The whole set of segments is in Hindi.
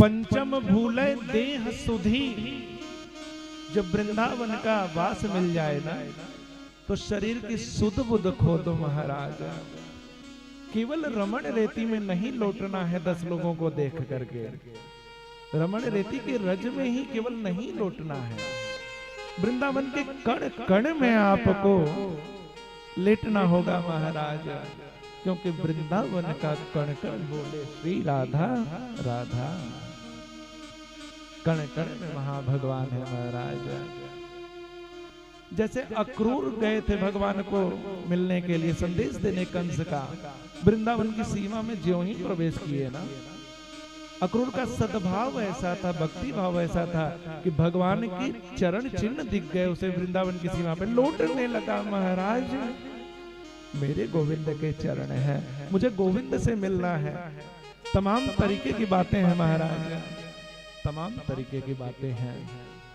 पंचम भूले देह सुधी। जब वृंदावन का वास मिल जाए ना तो शरीर की सुध बुध खो दो महाराज। केवल रमण रेती में नहीं लौटना है 10 लोगों को देख करके, रमण रेती के रज में ही केवल नहीं लौटना है, वृंदावन के कण कण में आपको लेटना होगा महाराज। क्योंकि वृंदावन का कण कण बोले श्री राधा राधा, कण कण में महाभगवान है महाराज। जैसे अक्रूर गए थे भगवान को मिलने के लिए संदेश देने कंस का, वृंदावन की सीमा में ज्यों ही प्रवेश किए ना, अक्रूर का सद्भाव ऐसा था, भक्ति भाव ऐसा था कि भगवान की चरण चिन्ह दिख गए उसे वृंदावन की सीमा पे, लौटने लगा महाराज मेरे गोविंद के चरण हैं, मुझे गोविंद से मिलना है। तमाम तरीके की बातें हैं महाराज, तमाम तरीके की बातें हैं।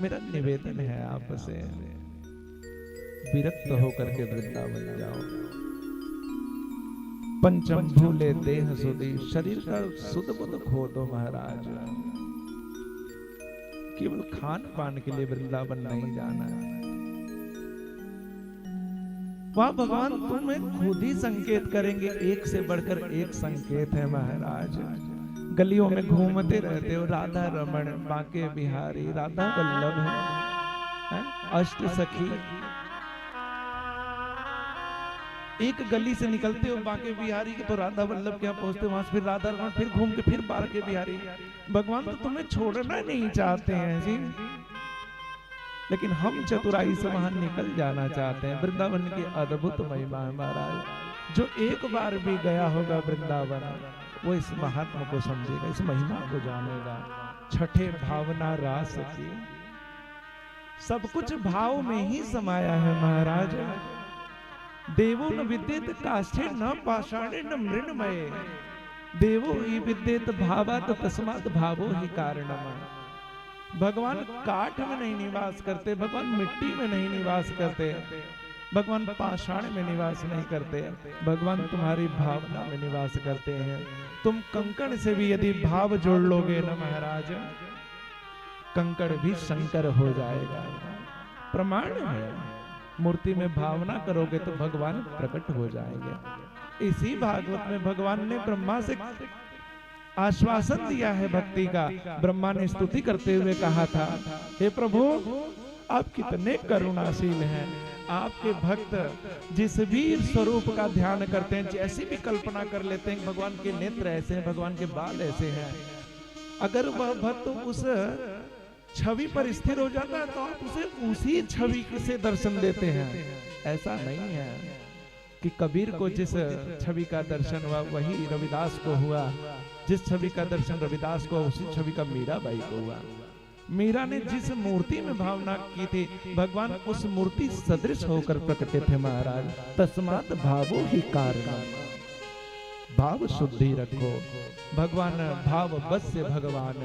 मेरा निवेदन है आपसे, विरक्त होकर के वृंदावन जाओ। पंचम भूले देह सुधी, शरीर का सुध बुध खो दो महाराज। केवल खान पान के लिए वृंदावन नहीं जाना है। वह भगवान तुम्हें खुद ही संकेत करेंगे, एक से बढ़कर एक संकेत है महाराज। गलियों में घूमते रहते हो, राधा रमण, बांके बिहारी, राधा वल्लभ, अष्ट सखी। एक गली से निकलते हो बांके बिहारी के तो राधा वल्लभ के यहाँ पहुंचते, वहां से फिर राधा रमण, फिर घूम के फिर बांके बिहारी। भगवान तो तुम्हें छोड़ना नहीं चाहते हैं जी, लेकिन हम चतुराई से वहां निकल जाना चाहते हैं। वृंदावन की अद्भुत महिमा है महाराज। जो एक बार भी गया होगा वृंदावन वो इस महात्मा को समझेगा, इस महिमा को जानेगा। छठे भावना रास की, सब कुछ भाव में ही समाया है महाराज। देवो न विद्येत काष्ठे न पाषाणे न मृण्मये, देवो ही विद्येत भावात् तस्मात् भावो ही कारणम। भगवान काठ में नहीं निवास करते, भगवान मिट्टी में नहीं निवास करते, भगवान पाषाण में निवास नहीं करते, भगवान तुम्हारी भावना में निवास करते हैं। तुम कंकड़ से भी यदि भाव जोड़ लोगे ना महाराज, कंकड़ भी शंकर हो जाएगा। प्रमाण है, मूर्ति में भावना करोगे तो भगवान प्रकट हो जाएंगे। इसी भागवत में भगवान ने ब्रह्मा से आश्वासन दिया है भक्ति का। ब्रह्मा ने स्तुति करते हुए कहा था, हे प्रभु आप कितने करुणाशील हैं, आपके भक्त जिस भी स्वरूप का ध्यान करते हैं, जैसी भी कल्पना कर लेते हैं, भगवान के नेत्र ऐसे हैं, भगवान के बाल ऐसे हैं, अगर वह भक्त उस छवि पर स्थिर हो जाता है तो आप उसे उसी छवि से दर्शन देते हैं। ऐसा नहीं है कि कबीर को जिस छवि का दर्शन हुआ वही रविदास को हुआ, जिस छवि का दर्शन रविदास को उसी छवि का मीराबाई को हुआ। मीरा ने जिस मूर्ति में भावना की थी, भगवान उस मूर्ति सदृश होकर प्रकटित थे महाराज। तस्मात् भावो ही कारण, भाव शुद्धि रखो। भगवान भाव बस से भगवान